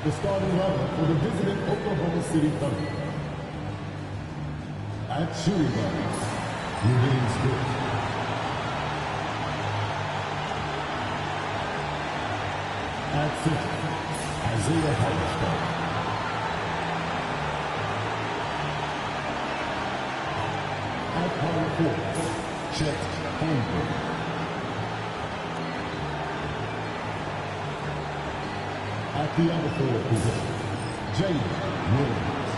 The starting lineup for the visiting Oklahoma City Thunder. At shooting guard, James Smith. At center, Isaiah Hartenstein. At power forward, Chet Holmgren. At the other forward position, James Williams.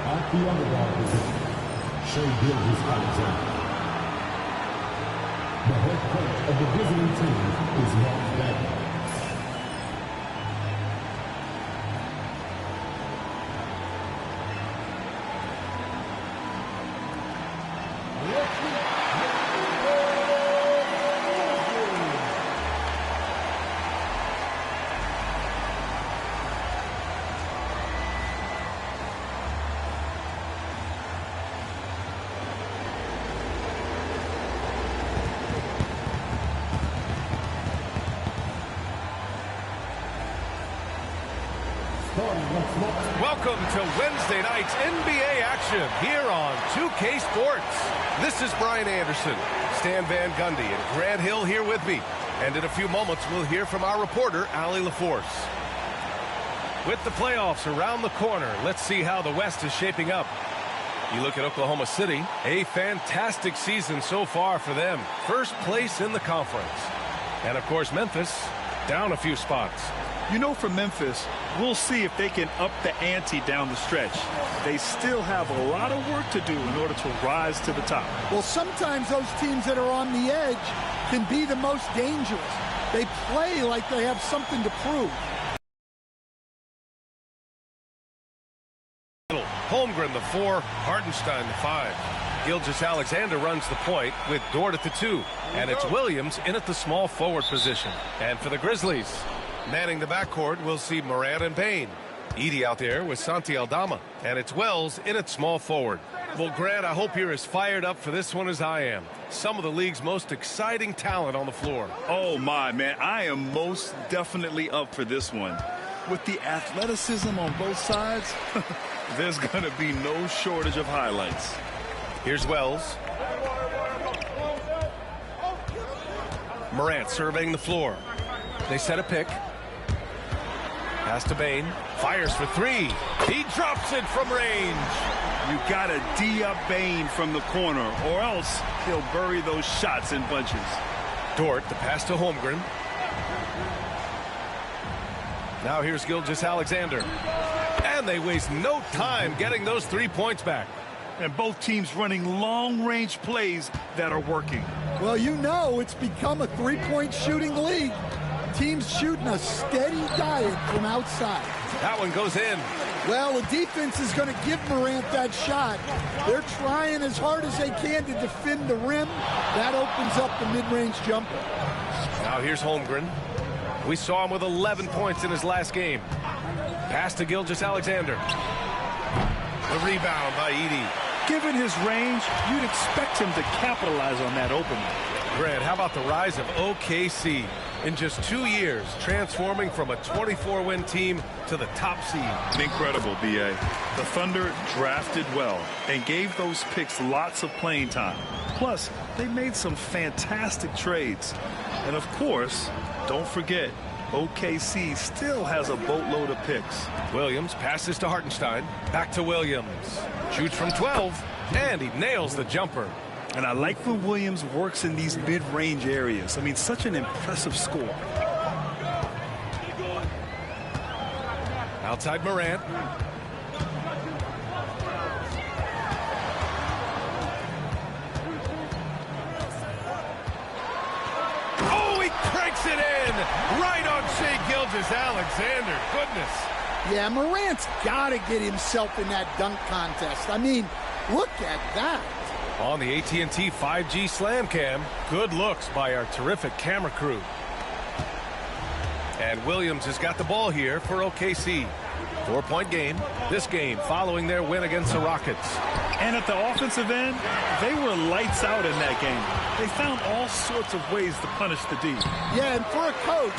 At the other guard position, Shea Gilgeous-Alexander. The head coach of the visiting team is Mark Dagnall. Welcome to Wednesday night's NBA action here on 2K Sports. This is Brian Anderson, Stan Van Gundy, and Grant Hill here with me. And in a few moments, we'll hear from our reporter, Allie LaForce. With the playoffs around the corner, let's see how the West is shaping up. You look at Oklahoma City, a fantastic season so far for them. First place in the conference. And, of course, Memphis down a few spots. You know, for Memphis, we'll see if they can up the ante down the stretch. They still have a lot of work to do in order to rise to the top. Well, sometimes those teams that are on the edge can be the most dangerous. They play like they have something to prove. Holmgren the 4, Hartenstein the 5. Gilgeous-Alexander runs the point with Dort at the 2. And it's Williams in at the small forward position. And for the Grizzlies, manning the backcourt, we'll see Morant and Payne. Edey out there with Santi Aldama. And it's Wells in at small forward. Well, Grant, I hope you're as fired up for this one as I am. Some of the league's most exciting talent on the floor. Oh, my, man. I am most definitely up for this one. With the athleticism on both sides, there's going to be no shortage of highlights. Here's Wells. Morant surveying the floor. They set a pick. Pass to Bane. Fires for 3. He drops it from range. You got to D-up Bane from the corner, or else he'll bury those shots in bunches. Dort, the pass to Holmgren. Now here's Gilgeous-Alexander. And they waste no time getting those 3 points back. And both teams running long-range plays that are working. Well, you know it's become a three-point shooting league. Teams shooting a steady diet from outside. That one goes in. Well, the defense is going to give Morant that shot. They're trying as hard as they can to defend the rim. That opens up the mid-range jumper. Now here's Holmgren. We saw him with 11 points in his last game. Pass to Gilgeous-Alexander. The rebound by Edey. Given his range, you'd expect him to capitalize on that opening. Grant, how about the rise of OKC? In just 2 years, transforming from a 24-win team to the top seed. Incredible, B.A. The Thunder drafted well and gave those picks lots of playing time. Plus, they made some fantastic trades. And of course, don't forget, OKC still has a boatload of picks. Williams passes to Hartenstein. Back to Williams. Shoots from 12, and he nails the jumper. And I like when Williams works in these mid-range areas. I mean, such an impressive score. Outside Morant. Oh, he cranks it in! Right on Shea Gilgeous-Alexander. Goodness. Yeah, Morant's got to get himself in that dunk contest. I mean, look at that. On the AT&T 5G Slam Cam, good looks by our terrific camera crew. And Williams has got the ball here for OKC. 4-point game. This game following their win against the Rockets. And at the offensive end, they were lights out in that game. They found all sorts of ways to punish the D. Yeah, and for a coach,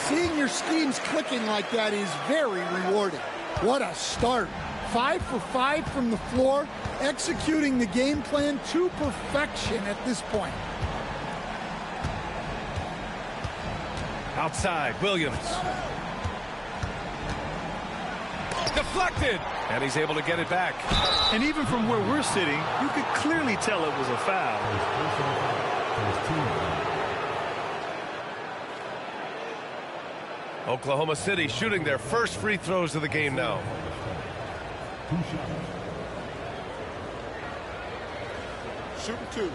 seeing your schemes clicking like that is very rewarding. What a start. 5 for 5 from the floor, executing the game plan to perfection at this point. Outside, Williams. Deflected, and he's able to get it back. And even from where we're sitting, you could clearly tell it was a foul. Oklahoma City shooting their first free throws of the game now. Shooting 2.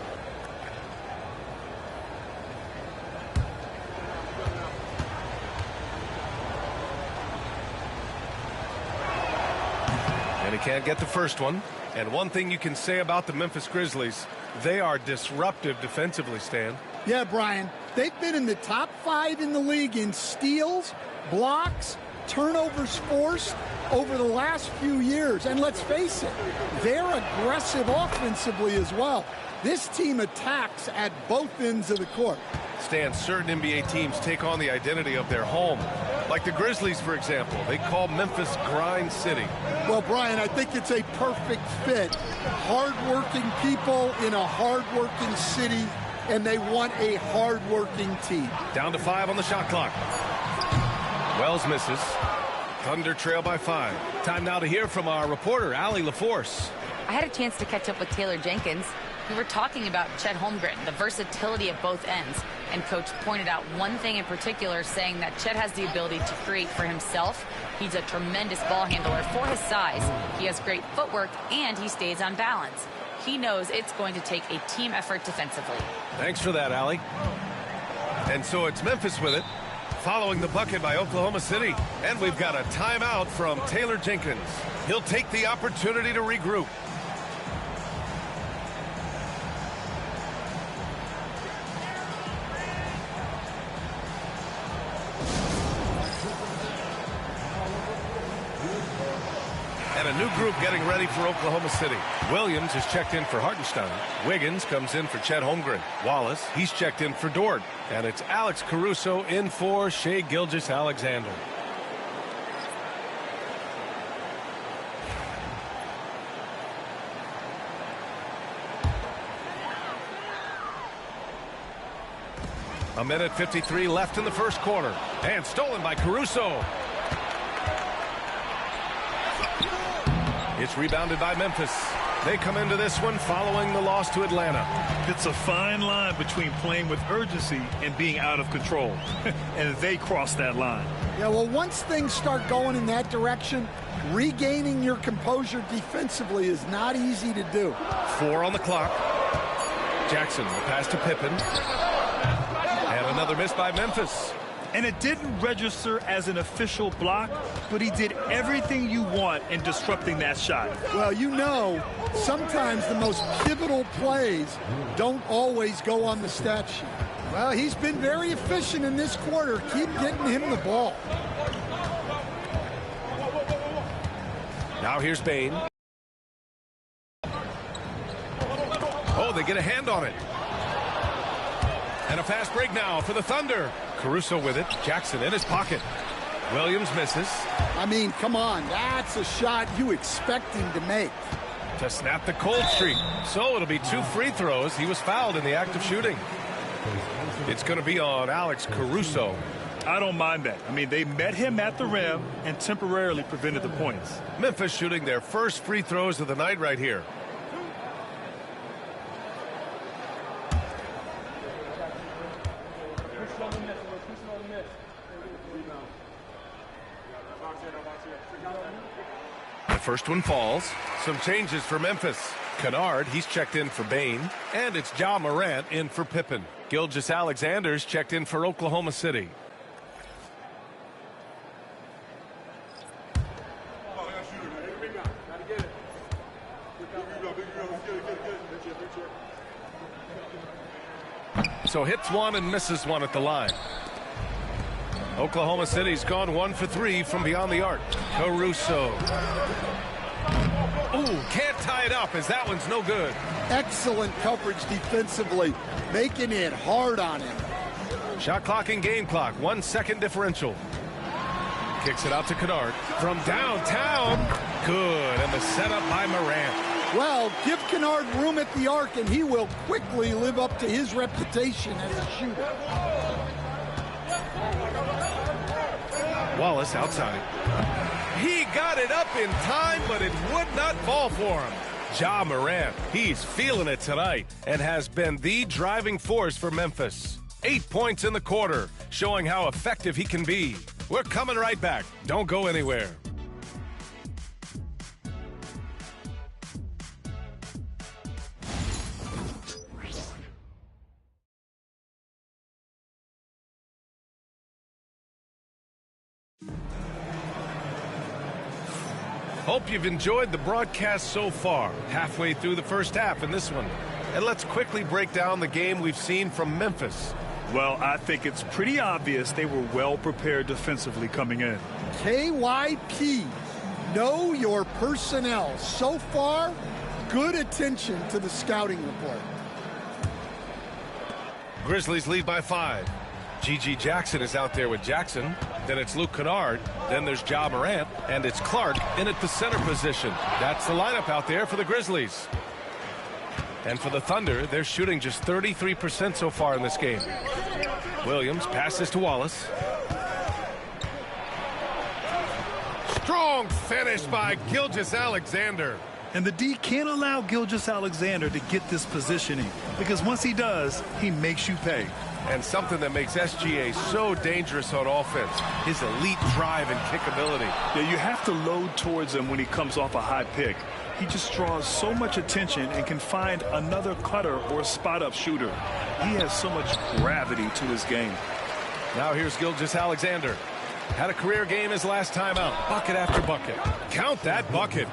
And he can't get the first one. And one thing you can say about the Memphis Grizzlies, they are disruptive defensively, Stan. Yeah, Brian, they've been in the top 5 in the league in steals, blocks, turnovers forced over the last few years. And let's face it, they're aggressive offensively as well. This team attacks at both ends of the court. Stan, certain NBA teams take on the identity of their home. Like the Grizzlies, for example. They call Memphis Grind City. Well, Brian, I think it's a perfect fit. Hard-working people in a hard-working city, and they want a hard-working team. Down to 5 on the shot clock. Wells misses. Thunder trail by 5. Time now to hear from our reporter, Allie LaForce. I had a chance to catch up with Taylor Jenkins. We were talking about Chet Holmgren, the versatility at both ends. And Coach pointed out one thing in particular, saying that Chet has the ability to create for himself. He's a tremendous ball handler for his size. He has great footwork, and he stays on balance. He knows it's going to take a team effort defensively. Thanks for that, Allie. And so it's Memphis with it, following the bucket by Oklahoma City. And we've got a timeout from Taylor Jenkins. He'll take the opportunity to regroup. And a new group getting ready for Oklahoma City. Williams is checked in for Hartenstein. Wiggins comes in for Chet Holmgren. Wallace, he's checked in for Dort. And it's Alex Caruso in for Shai Gilgeous-Alexander. A minute 53 left in the first quarter. And stolen by Caruso. It's rebounded by Memphis. They come into this one following the loss to Atlanta. It's a fine line between playing with urgency and being out of control. And they cross that line. Yeah, well, once things start going in that direction, regaining your composure defensively is not easy to do. 4 on the clock. Jackson, the pass to Pippen. And another miss by Memphis. And it didn't register as an official block, but he did everything you want in disrupting that shot. Well, you know, sometimes the most pivotal plays don't always go on the stat sheet. Well, he's been very efficient in this quarter. Keep getting him the ball. Now here's Bain. Oh, they get a hand on it. And a fast break now for the Thunder. Caruso with it. Jackson in his pocket. Williams misses. I mean, come on. That's a shot you expect him to make. To snap the cold streak. So it'll be 2 free throws. He was fouled in the act of shooting. It's going to be on Alex Caruso. I don't mind that. I mean, they met him at the rim and temporarily prevented the points. Memphis shooting their first free throws of the night right here. The first one falls. Some changes for Memphis. Kennard, he's checked in for Bain. And it's Ja Morant in for Pippen. Gilgeous-Alexander's checked in for Oklahoma City. So hits one and misses one at the line. Oklahoma City's gone 1 for 3 from beyond the arc. Caruso. Ooh, can't tie it up as that one's no good. Excellent coverage defensively, making it hard on him. Shot clock and game clock, 1 second differential. Kicks it out to Kennard from downtown. Good, and the setup by Morant. Well, give Kennard room at the arc, and he will quickly live up to his reputation as a shooter. Wallace outside. He got it up in time, but it would not fall for him. Ja Morant, he's feeling it tonight and has been the driving force for Memphis. 8 points in the quarter, showing how effective he can be. We're coming right back. Don't go anywhere. Hope you've enjoyed the broadcast so far. Halfway through the first half in this one. And let's quickly break down the game we've seen from Memphis. Well, I think it's pretty obvious they were well prepared defensively coming in. KYP, know your personnel. So far, good attention to the scouting report. Grizzlies lead by 5. G.G. Jackson is out there with Jackson. Then it's Luke Kennard. Then there's Ja Morant. And it's Clark in at the center position. That's the lineup out there for the Grizzlies. And for the Thunder, they're shooting just 33% so far in this game. Williams passes to Wallace. Strong finish by Gilgeous-Alexander. And the D can't allow Gilgeous-Alexander to get this positioning, because once he does, he makes you pay. And something that makes SGA so dangerous on offense, his elite drive and kickability. Yeah, you have to load towards him when he comes off a high pick. He just draws so much attention and can find another cutter or spot-up shooter. He has so much gravity to his game. Now here's Gilgeous-Alexander. Had a career game his last time out. Bucket after bucket. Count that bucket.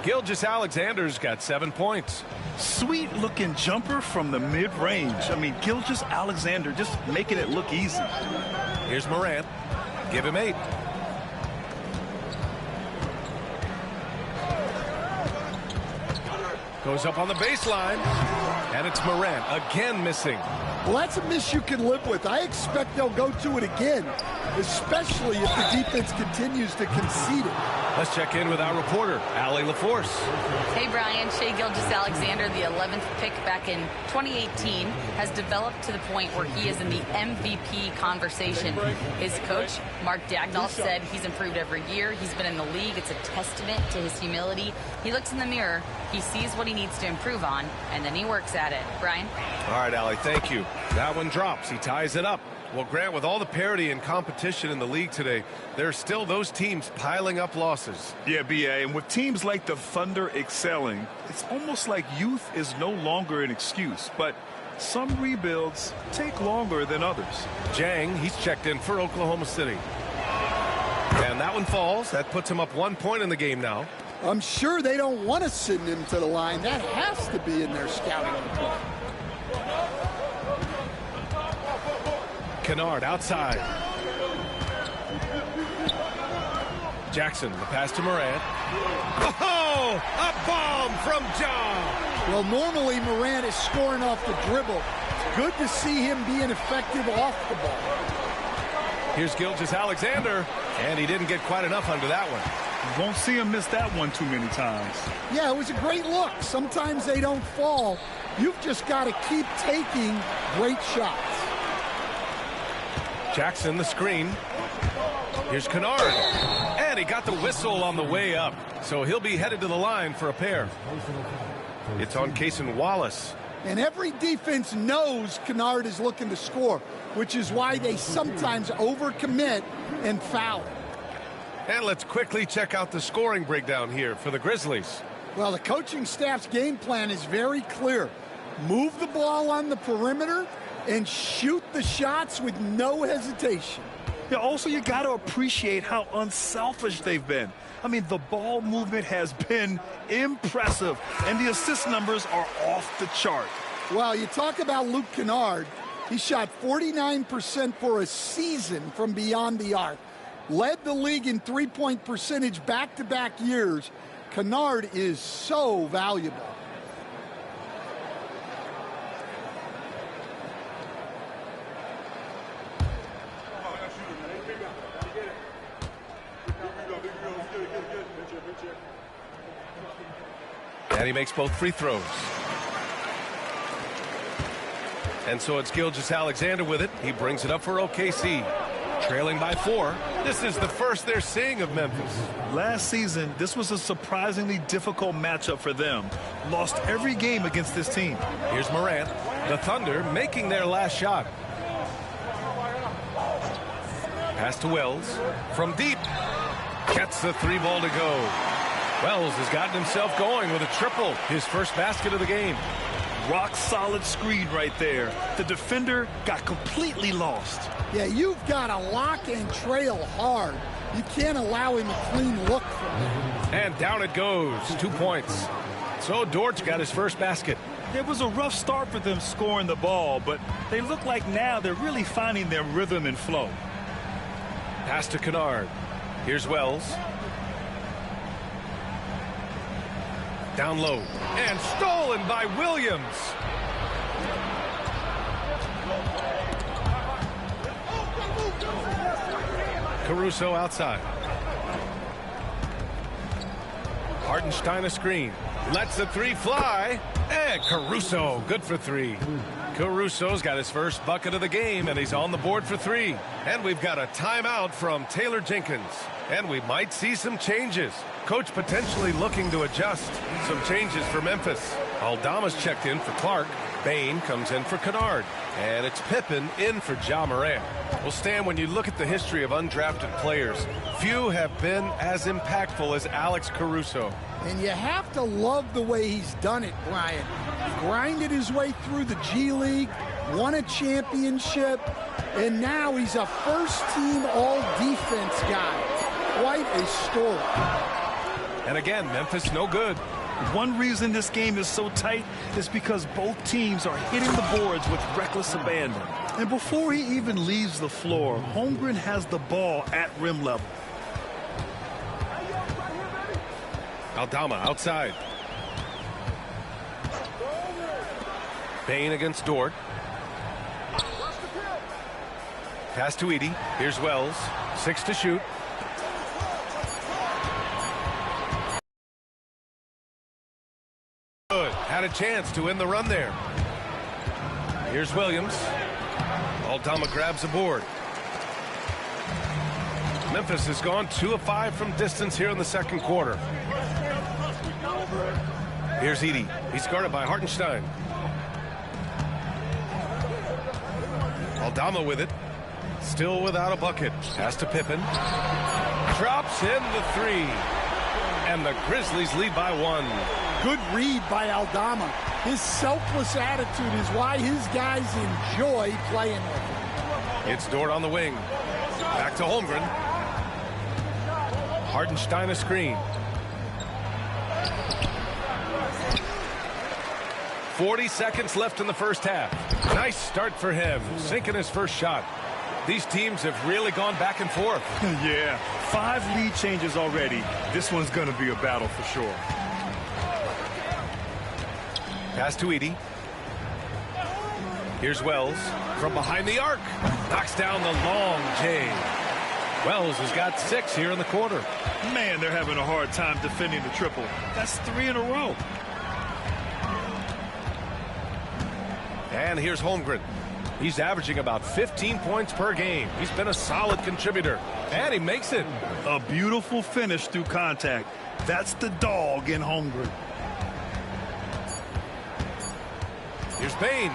Gilgeous-Alexander's got 7 points. Sweet-looking jumper from the mid-range. I mean, Gilgeous-Alexander just making it look easy. Here's Morant. Give him 8. Goes up on the baseline. And it's Morant again missing. Well, that's a miss you can live with. I expect they'll go to it again, especially if the defense continues to concede it. Let's check in with our reporter, Allie LaForce. Hey, Brian. Shai Gilgeous-Alexander, the 11th pick back in 2018, has developed to the point where he is in the MVP conversation. His coach, Mark Daigneault, said he's improved every year. He's been in the league. It's a testament to his humility. He looks in the mirror, he sees what he needs to improve on, and then he works at it. Brian? All right, Allie, thank you. That one drops. He ties it up. Well, Grant, with all the parity and competition in the league today, there are still those teams piling up losses. Yeah, B.A., and with teams like the Thunder excelling, it's almost like youth is no longer an excuse. But some rebuilds take longer than others. Jang, he's checked in for Oklahoma City. And that one falls. That puts him up 1 point in the game now. I'm sure they don't want to send him to the line. That has to be in their scouting report. Kennard outside. Jackson, the pass to Morant. Oh, a bomb from Ja. Well, normally Morant is scoring off the dribble. Good to see him being effective off the ball. Here's Gilgeous-Alexander, and he didn't get quite enough under that one. You won't see him miss that one too many times. Yeah, it was a great look. Sometimes they don't fall. You've just got to keep taking great shots. Jackson, the screen. Here's Kennard. And he got the whistle on the way up. So he'll be headed to the line for a pair. It's on Cason Wallace. And every defense knows Kennard is looking to score, which is why they sometimes overcommit and foul. And let's quickly check out the scoring breakdown here for the Grizzlies. Well, the coaching staff's game plan is very clear. Move the ball on the perimeter and shoot the shots with no hesitation. Yeah, also, you got to appreciate how unselfish they've been. I mean, the ball movement has been impressive, and the assist numbers are off the chart. Well, you talk about Luke Kennard. He shot 49% for a season from beyond the arc. Led the league in three-point percentage back-to-back years. Kennard is so valuable. And he makes both free throws. And so it's Gilgeous-Alexander with it. He brings it up for OKC. Trailing by 4. This is the first they're seeing of Memphis. Last season, this was a surprisingly difficult matchup for them. Lost every game against this team. Here's Morant. The Thunder making their last shot. Pass to Wells. From deep. Gets the 3 ball to go. Wells has gotten himself going with a triple. His first basket of the game. Rock solid screen right there. The defender got completely lost. Yeah, you've got to lock and trail hard. You can't allow him a clean look from him. And down it goes. 2 points. So Dortch got his first basket. It was a rough start for them scoring the ball, but they look like now they're really finding their rhythm and flow. Pass to Kennard. Here's Wells. Down low. And stolen by Williams. Caruso outside. Hartenstein a screen. Lets the 3 fly. And Caruso good for 3. Caruso's got his first bucket of the game, and he's on the board for 3. And we've got a timeout from Taylor Jenkins. And we might see some changes. Coach potentially looking to adjust. Some changes for Memphis. Aldama's checked in for Clark. Bain comes in for Kennard. And it's Pippen in for Ja Morant. Well, Stan, when you look at the history of undrafted players, few have been as impactful as Alex Caruso. And you have to love the way he's done it, Brian. Grinded his way through the G League, won a championship, and now he's a first-team all-defense guy. Quite a story. And again, Memphis no good. One reason this game is so tight is because both teams are hitting the boards with reckless abandon. And before he even leaves the floor, Holmgren has the ball at rim level. Aldama outside. Bain against Dort. Pass to Edey. Here's Wells. 6 to shoot. Good. Had a chance to end the run there. Here's Williams. Aldama grabs the board. Memphis has gone 2 of 5 from distance here in the second quarter. Here's Edey. He's guarded by Hartenstein. Aldama with it. Still without a bucket. Pass to Pippen. Drops in the 3. And the Grizzlies lead by 1. Good read by Aldama. His selfless attitude is why his guys enjoy playing with him. It's Dort on the wing. Back to Holmgren. Hartenstein a screen. 40 seconds left in the first half. Nice start for him, sinking his first shot. These teams have really gone back and forth. Yeah, 5 lead changes already. This one's going to be a battle for sure. Pass to Edey. Here's Wells from behind the arc. Knocks down the long J. Wells has got 6 here in the quarter. Man, they're having a hard time defending the triple. That's 3 in a row. And here's Holmgren. He's averaging about 15 points per game. He's been a solid contributor. And he makes it. A beautiful finish through contact. That's the dog in Holmgren. Here's Bain.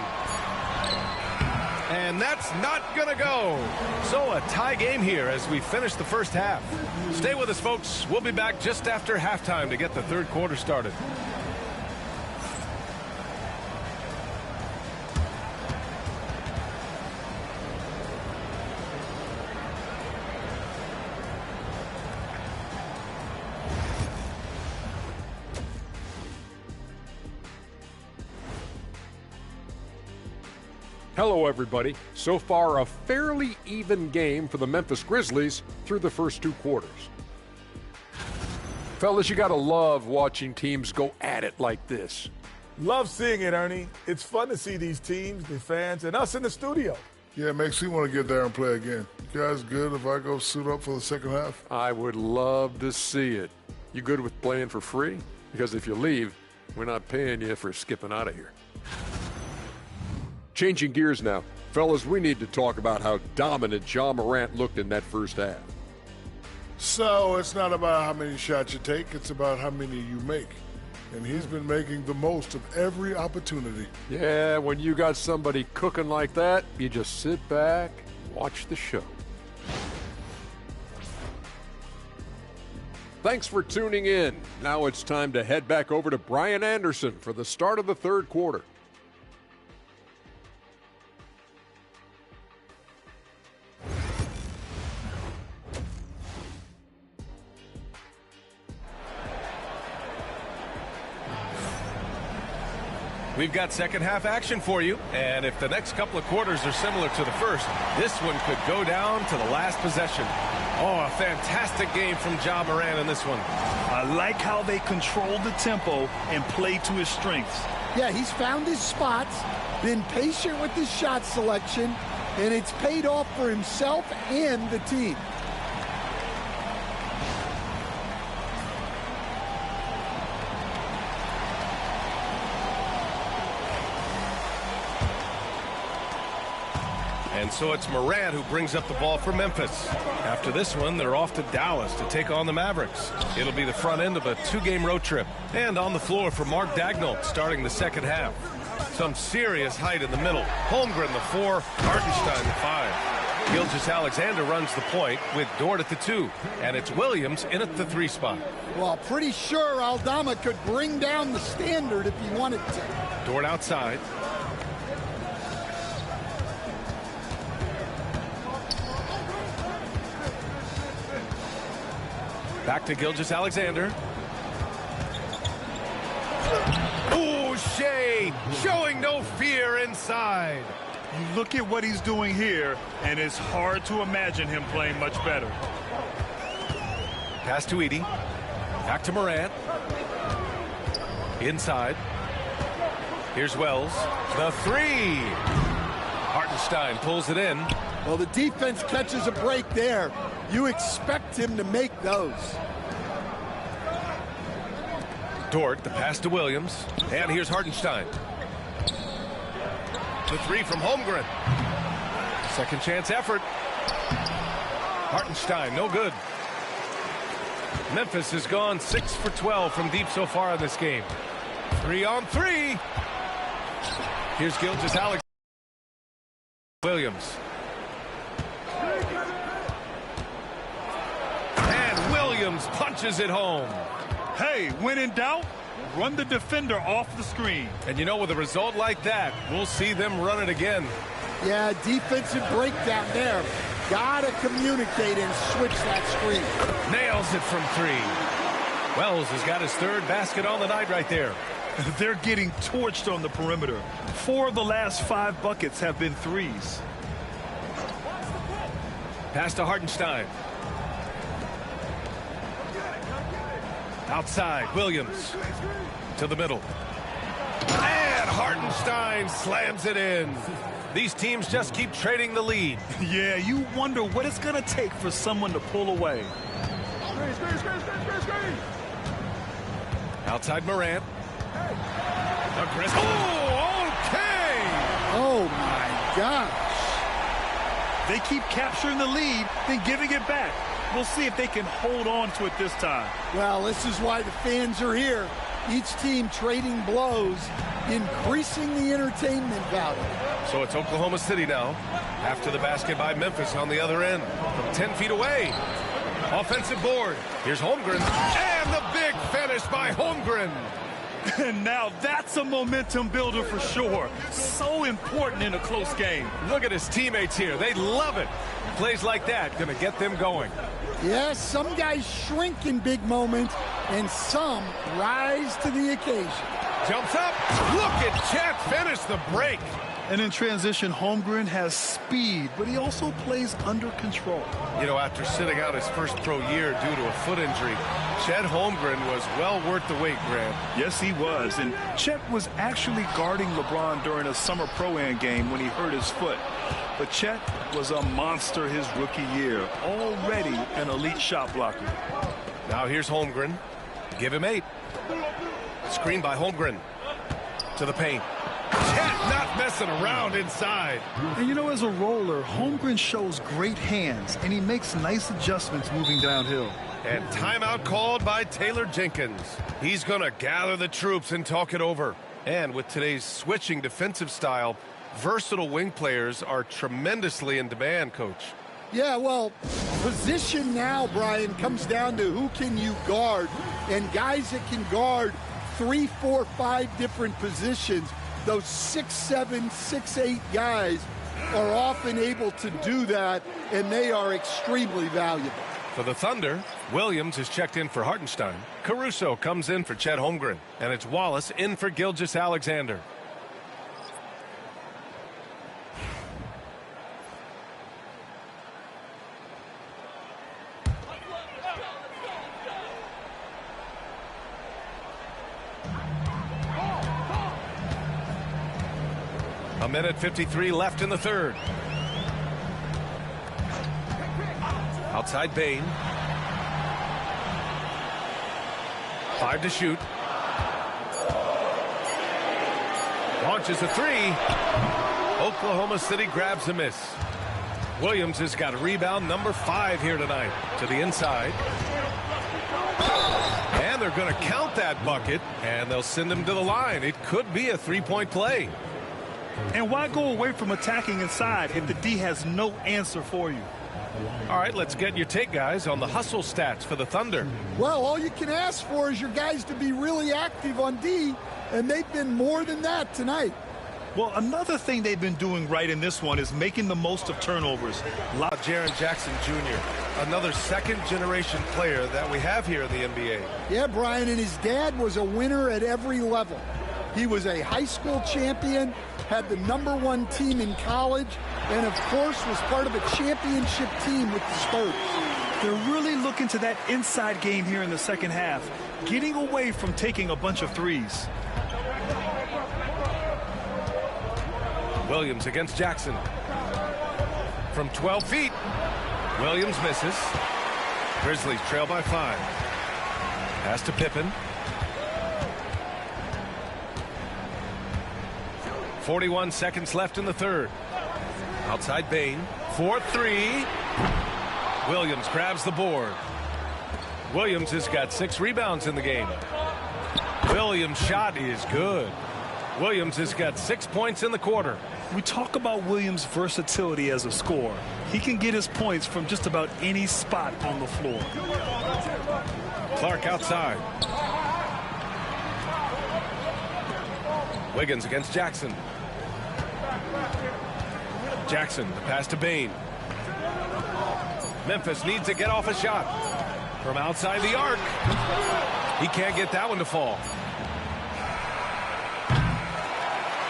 And that's not going to go. So a tie game here as we finish the first half. Stay with us, folks. We'll be back just after halftime to get the third quarter started. Hello, everybody. So far, a fairly even game for the Memphis Grizzlies through the first 2 quarters. Fellas, you gotta love watching teams go at it like this. Love seeing it, Ernie. It's fun to see these teams, the fans, and us in the studio. Yeah, it makes me want to get there and play again. You guys good if I go suit up for the second half? I would love to see it. You good with playing for free? Because if you leave, we're not paying you for skipping out of here. Changing gears now. Fellas, we need to talk about how dominant Ja Morant looked in that first half. So it's not about how many shots you take, it's about how many you make. And he's been making the most of every opportunity. Yeah, when you got somebody cooking like that, you just sit back, watch the show. Thanks for tuning in. Now it's time to head back over to Brian Anderson for the start of the third quarter. We've got second half action for you, and if the next couple of quarters are similar to the first, this one could go down to the last possession. Oh, a fantastic game from Ja Morant in this one. I like how they controlled the tempo and played to his strengths. Yeah, he's found his spots, been patient with his shot selection, and it's paid off for himself and the team. And so it's Morant who brings up the ball for Memphis. After this one, they're off to Dallas to take on the Mavericks. It'll be the front end of a 2-game road trip. And on the floor for Mark Daigneault starting the second half. Some serious height in the middle. Holmgren the 4, Hartenstein the 5. Gilgeous-Alexander runs the point with Dort at the 2. And it's Williams in at the 3 spot. Well, pretty sure Aldama could bring down the standard if he wanted to. Dort outside. Back to Gilgeous-Alexander. Ooh, Shea showing no fear inside. You look at what he's doing here, and it's hard to imagine him playing much better. Pass to Edey. Back to Morant. Inside. Here's Wells. The 3. Hartenstein pulls it in. Well, the defense catches a break there. You expect him to make those. Dort, the pass to Williams. And here's Hartenstein. The 3 from Holmgren. Second chance effort. Hartenstein, no good. Memphis has gone 6 for 12 from deep so far in this game. 3 on 3. Here's Gilgeous-Alexander. Williams. And Williams punches it home. Hey, when in doubt, run the defender off the screen. And you know, with a result like that, we'll see them run it again. Yeah, defensive breakdown there. Gotta communicate and switch that screen. Nails it from 3. Wells has got his 3rd basket on the night right there. They're getting torched on the perimeter. 4 of the last 5 buckets have been 3s. Pass to Hartenstein. Outside, Williams to the middle. And Hartenstein slams it in. These teams just keep trading the lead. Yeah, you wonder what it's going to take for someone to pull away. Outside Morant. Aggressive. Oh, okay. Oh, my gosh. They keep capturing the lead, then giving it back. We'll see if they can hold on to it this time. Well, this is why the fans are here. Each team trading blows, increasing the entertainment value. So it's Oklahoma City now. After the basket by Memphis on the other end. From 10 feet away. Offensive board. Here's Holmgren. And the big finish by Holmgren. And now that's a momentum builder for sure. So important in a close game. Look at his teammates here. They love it. Plays like that going to get them going. Yes, some guys shrink in big moments, and some rise to the occasion. Jumps up. Look at Chet finish the break. And in transition, Holmgren has speed, but he also plays under control. You know, after sitting out his first pro year due to a foot injury, Chet Holmgren was well worth the wait, Grant. Yes, he was. And Chet was actually guarding LeBron during a summer pro-am game when he hurt his foot. But Chet was a monster his rookie year, already an elite shot blocker. Now here's Holmgren. Give him 8. Screen by Holmgren. To the paint. Chet not messing around inside. And you know, as a roller, Holmgren shows great hands, and he makes nice adjustments moving downhill. And timeout called by Taylor Jenkins. He's going to gather the troops and talk it over. And with today's switching defensive style, versatile wing players are tremendously in demand, Coach. Yeah, well, position now, Brian, comes down to who can you guard. And guys that can guard 3, 4, 5 different positions, those 6'7", 6'8" guys are often able to do that, and they are extremely valuable. For the Thunder, Williams is checked in for Hartenstein. Caruso comes in for Chet Holmgren. And it's Wallace in for Gilgeous-Alexander. A minute 53 left in the third. Outside Bain. 5 to shoot. Launches a 3. Oklahoma City grabs a miss. Williams has got rebound number 5 here tonight. To the inside. And they're going to count that bucket, and they'll send him to the line. It could be a 3-point play. And why go away from attacking inside if the D has no answer for you? All right, let's get your take, guys, on the hustle stats for the Thunder. Well, all you can ask for is your guys to be really active on D, and they've been more than that tonight. Well, another thing they've been doing right in this one is making the most of turnovers. Jaren Jackson Jr., another second-generation player that we have here in the NBA. Yeah, Brian, and his dad was a winner at every level. He was a high school champion, had the #1 team in college, and, of course, was part of a championship team with the Spurs. They're really looking to that inside game here in the second half, getting away from taking a bunch of threes. Williams against Jackson. From 12 feet. Williams misses. Grizzlies trail by 5. Pass to Pippen. 41 seconds left in the third. Outside Bain. 4-3. Williams grabs the board. Williams has got 6 rebounds in the game. Williams' shot is good. Williams has got 6 points in the quarter. We talk about Williams' versatility as a scorer. He can get his points from just about any spot on the floor. Clark outside. Wiggins against Jackson. Jackson, the pass to Bain. Memphis needs to get off a shot. From outside the arc. He can't get that one to fall.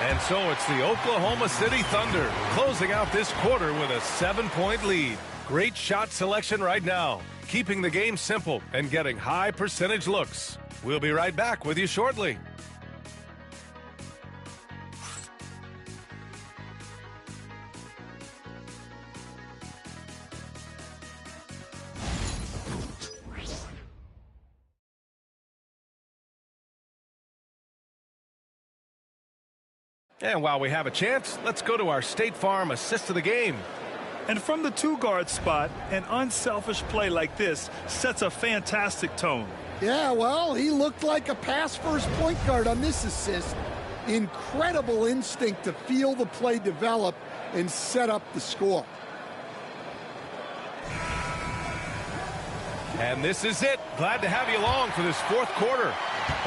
And so it's the Oklahoma City Thunder closing out this quarter with a 7-point lead. Great shot selection right now, keeping the game simple and getting high percentage looks. We'll be right back with you shortly. And while we have a chance, let's go to our State Farm assist of the game. And from the 2-guard spot, an unselfish play like this sets a fantastic tone. Yeah, well, he looked like a pass-first point guard on this assist. Incredible instinct to feel the play develop and set up the score. And this is it. Glad to have you along for this fourth quarter.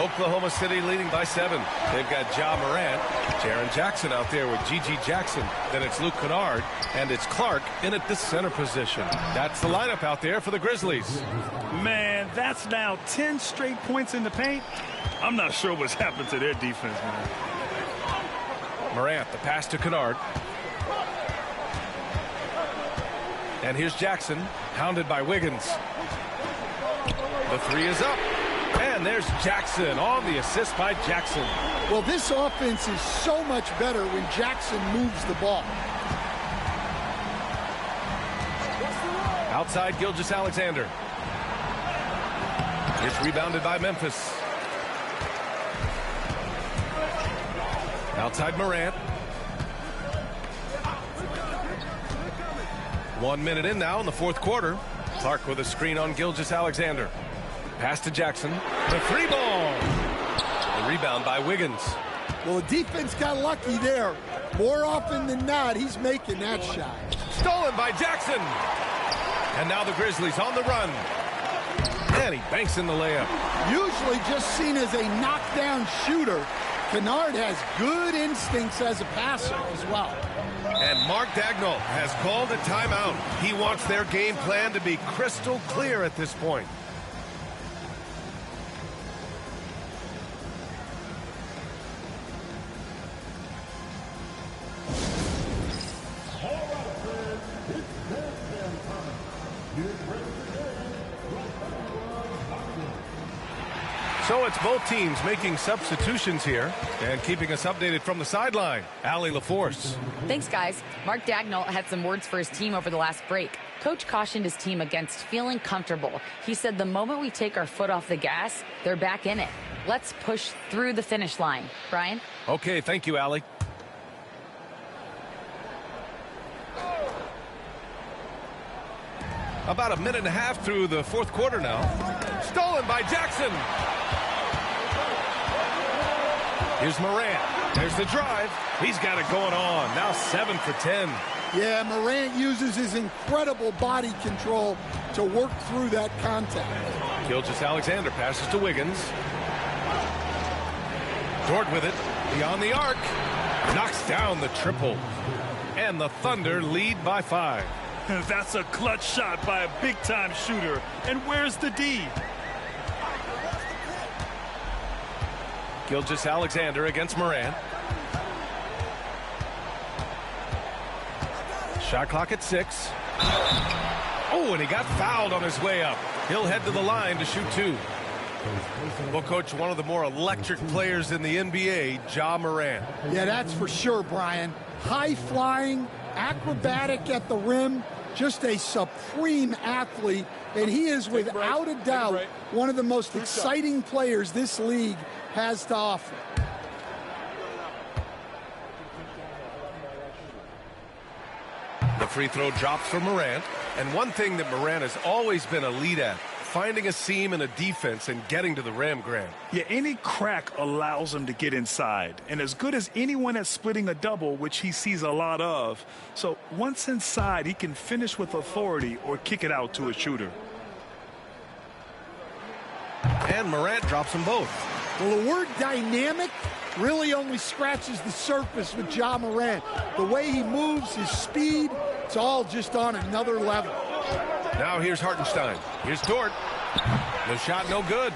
Oklahoma City leading by 7. They've got Ja Morant, Jaren Jackson out there with Gigi Jackson. Then it's Luke Kennard, and it's Clark in at the center position. That's the lineup out there for the Grizzlies. Man, that's now 10 straight points in the paint. I'm not sure what's happened to their defense, man. Morant, the pass to Kennard. And here's Jackson, hounded by Wiggins. The three is up. And there's Jackson on the assist by Jackson. Well, this offense is so much better when Jackson moves the ball. Outside Gilgeous-Alexander. It's rebounded by Memphis. Outside Morant. 1 minute in now in the fourth quarter. Clark with a screen on Gilgeous-Alexander. Pass to Jackson. The three ball. The rebound by Wiggins. Well, the defense got lucky there. More often than not, he's making that shot. Stolen by Jackson. And now the Grizzlies on the run. And he banks in the layup. Usually just seen as a knockdown shooter, Kennard has good instincts as a passer as well. And Mark Dagnall has called a timeout. He wants their game plan to be crystal clear at this point. So it's both teams making substitutions here and keeping us updated from the sideline. Allie LaForce. Thanks, guys. Mark Dagnall had some words for his team over the last break. Coach cautioned his team against feeling comfortable. He said the moment we take our foot off the gas, they're back in it. Let's push through the finish line. Brian? Okay, thank you, Allie. About a minute and a half through the fourth quarter now. Stolen by Jackson. Here's Morant. There's the drive. He's got it going on. Now 7 for 10. Yeah, Morant uses his incredible body control to work through that contact. Gilgeous-Alexander passes to Wiggins. Dort with it. Beyond the arc. Knocks down the triple. And the Thunder lead by 5. That's a clutch shot by a big-time shooter. And where's the D? Gilgeous-Alexander against Morant. Shot clock at 6. Oh, and he got fouled on his way up. He'll head to the line to shoot 2. Well, Coach, one of the more electric players in the NBA, Ja Morant. Yeah, that's for sure, Brian. High-flying, acrobatic at the rim, just a supreme athlete, and he is without a doubt one of the most exciting players this league has to offer. The free throw drops for Morant, and one thing that Morant has always been elite at, finding a seam in a defense and getting to the rim, Grant. Yeah, any crack allows him to get inside, and as good as anyone at splitting a double, which he sees a lot of. So once inside, he can finish with authority or kick it out to a shooter. And Morant drops them both. Well, the word dynamic really only scratches the surface with Ja Morant. The way he moves, his speed, it's all just on another level. Now here's Hartenstein. Here's Dort. The shot no good.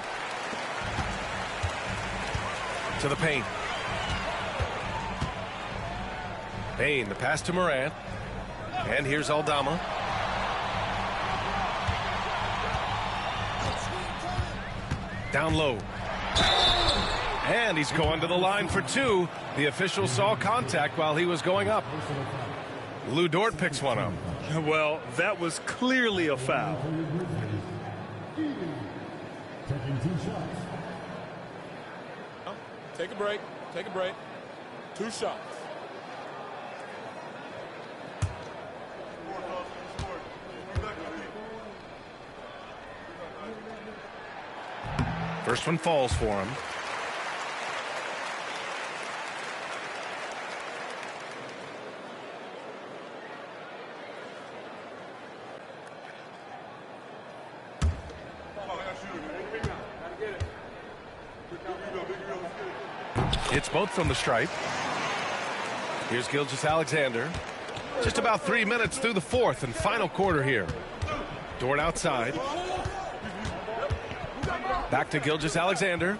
To the paint. Payne, the pass to Morant. And here's Aldama. Down low. And he's going to the line for 2. The official saw contact while he was going up. Lou Dort picks one up. Well, that was clearly a foul. Taking 2 shots. Take a break. Take a break. 2 shots. First one falls for him. It's both from the stripe. Here's Gilgeous-Alexander. Just about 3 minutes through the fourth and final quarter here. Dort outside. Back to Gilgeous-Alexander.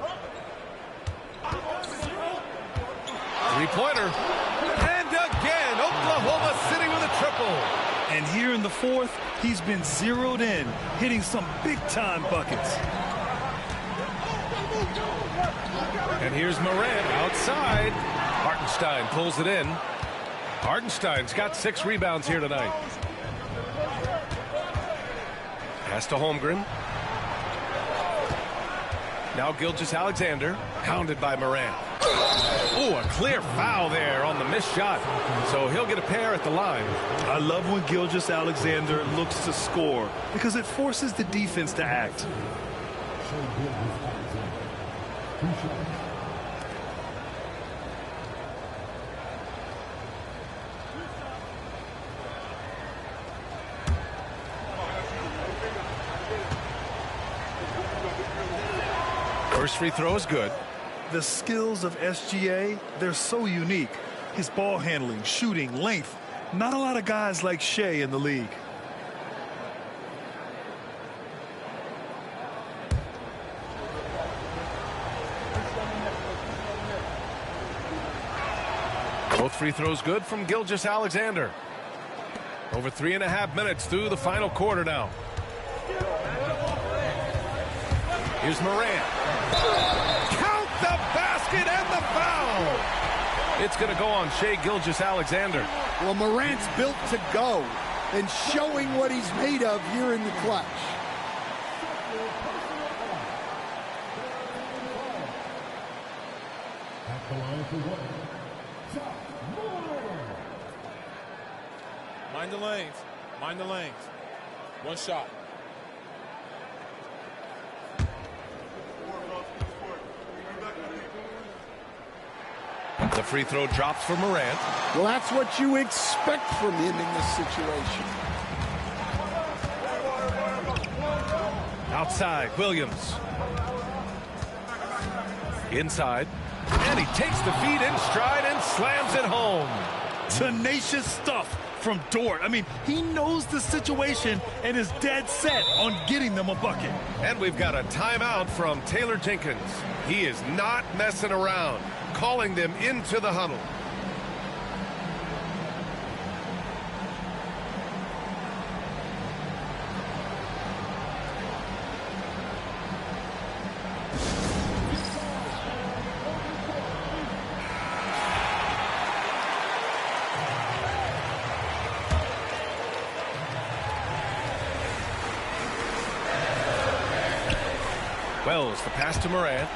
Three-pointer. triple. And here in the fourth, he's been zeroed in, hitting some big-time buckets. And here's Morant outside. Hartenstein pulls it in. Hartenstein's got 6 rebounds here tonight. Pass to Holmgren. Now Gilgeous-Alexander, hounded by Morant. Oh, a clear foul there on the missed shot. So he'll get a pair at the line. I love when Gilgeous-Alexander looks to score because it forces the defense to act. First free throw is good. The skills of SGA, they're so unique. His ball handling, shooting, length. Not a lot of guys like Shea in the league. Both free throws good from Gilgeous-Alexander. Over 3.5 minutes through the final quarter now. Here's Morant. Count the basket and the foul. It's going to go on Shai Gilgeous-Alexander. Well, Morant's built to go and showing what he's made of here in the clutch. At the line for one. Mind the lanes. Mind the lanes. One shot. The free throw drops for Morant. Well, that's what you expect from him in this situation. Outside, Williams. Inside. And he takes the feed in stride and slams it home. Tenacious stuff from Dort. I mean, he knows the situation and is dead set on getting them a bucket. And we've got a timeout from Taylor Jenkins. He is not messing around, calling them into the huddle. Wells, the pass to Morant.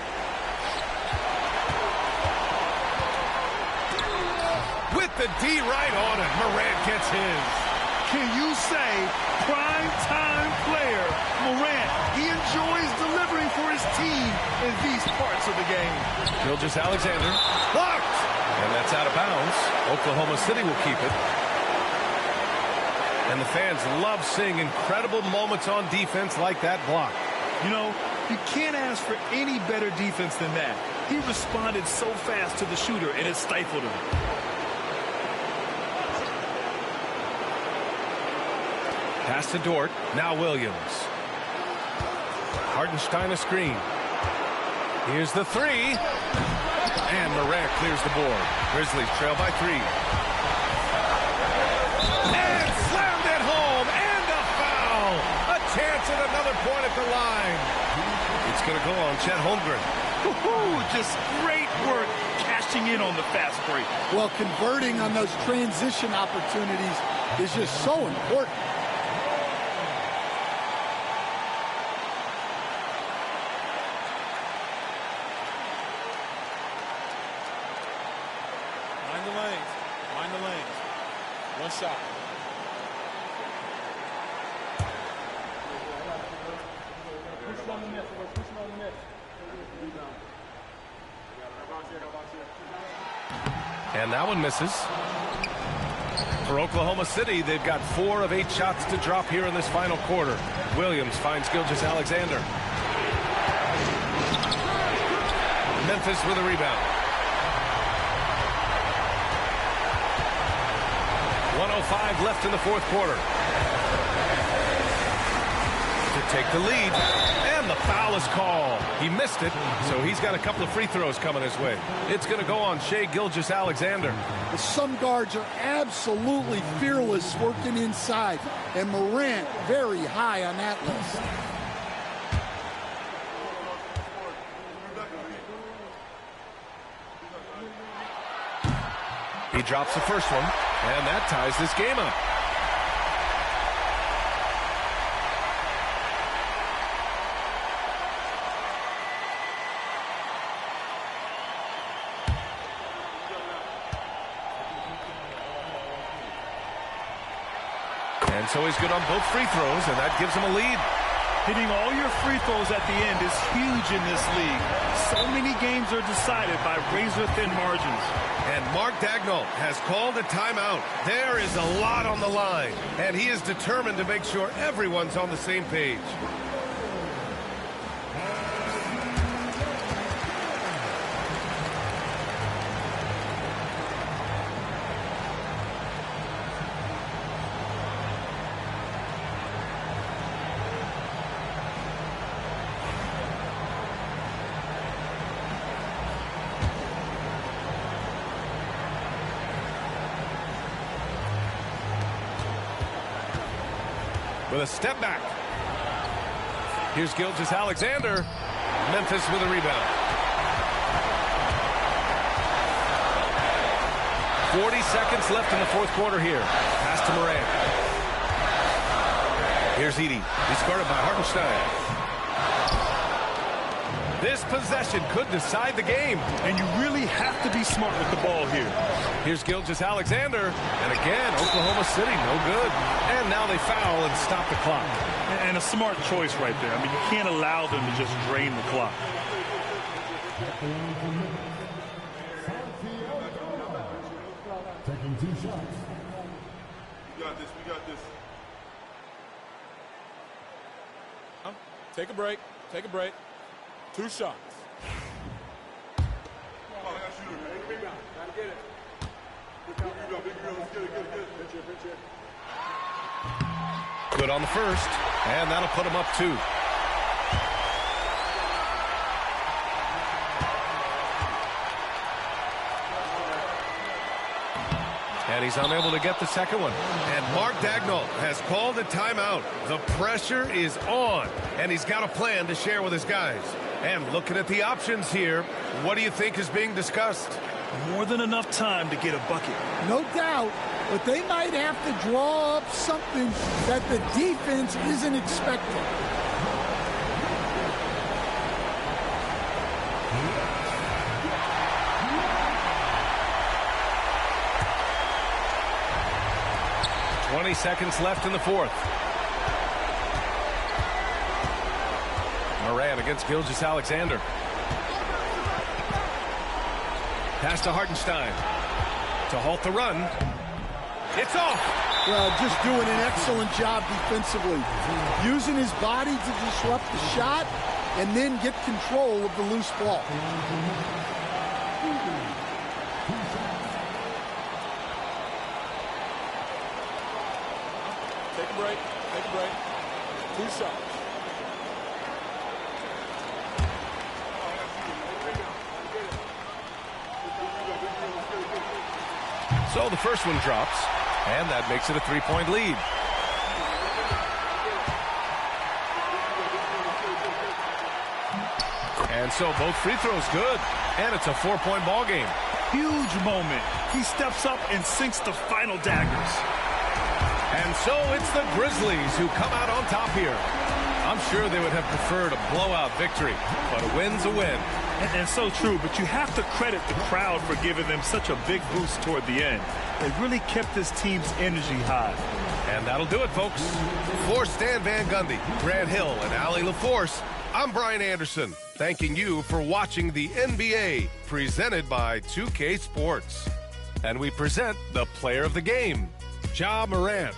With the D right on it, Morant gets his. Can you say prime time player Morant? He enjoys delivering for his team in these parts of the game. Gilgeous-Alexander blocked, and that's out of bounds. Oklahoma City will keep it. And the fans love seeing incredible moments on defense like that block. You know, you can't ask for any better defense than that. He responded so fast to the shooter, and it stifled him. Pass to Dort. Now Williams. Hartenstein a screen. Here's the three. And Morant clears the board. Grizzlies trail by 3. And slammed it home. And a foul. A chance at another point at the line. It's going to go on Chet Holmgren. Just great work cashing in on the fast break. Well, converting on those transition opportunities is just so important. Mind the lanes. Mind the lanes. One shot. And that one misses. For Oklahoma City, they've got 4 of 8 shots to drop here in this final quarter. Williams finds Gilgeous-Alexander. Memphis with a rebound. 1:05 left in the fourth quarter. To take the lead. And the foul is called. He missed it, so he's got a couple of free throws coming his way. It's going to go on Shai Gilgeous-Alexander. Some guards are absolutely fearless working inside, and Morant very high on that list. He drops the first one, and that ties this game up. And so he's good on both free throws, and that gives him a lead. Hitting all your free throws at the end is huge in this league. So many games are decided by razor-thin margins. And Mark Daigneault has called a timeout. There is a lot on the line, and he is determined to make sure everyone's on the same page. With a step back. Here's Gilgeous-Alexander. Memphis with a rebound. 40 seconds left in the fourth quarter here. Pass to Morant. Here's Edey. He's guarded by Hartenstein. This possession could decide the game. And you really have to be smart with the ball here. Here's Gilgeous-Alexander. And again, Oklahoma City, no good. And now they foul and stop the clock. And a smart choice right there. I mean, you can't allow them to just drain the clock. Taking 2 shots. We got this. We got this. Take a break. Take a break. 2 shots. Come on, I got to shoot it, man. Big rebound. Gotta get it. Big rebound, big rebound. Let's get it, get it. Pinch it. Good on the first, and that'll put him up 2. And he's unable to get the second one. And Mark Daigneault has called a timeout. The pressure is on, and he's got a plan to share with his guys. And looking at the options here, what do you think is being discussed? More than enough time to get a bucket. No doubt, but they might have to draw up something that the defense isn't expecting. "20 seconds left in the fourth. Morant against Gilgeous-Alexander. Pass to Hartenstein to halt the run. It's off. Well, just doing an excellent job defensively. Using his body to disrupt the shot and then get control of the loose ball. Take a break. Take a break. 2 shots. So the first one drops, and that makes it a 3-point lead. And so both free throws good, and it's a 4-point ball game. Huge moment. He steps up and sinks the final daggers. And so it's the Grizzlies who come out on top here. I'm sure they would have preferred a blowout victory, but a win's a win. And so true, but you have to credit the crowd for giving them such a big boost toward the end. They really kept this team's energy high. And that'll do it, folks. For Stan Van Gundy, Grant Hill, and Allie LaForce, I'm Brian Anderson, thanking you for watching the NBA, presented by 2K Sports. And we present the player of the game, Ja Morant.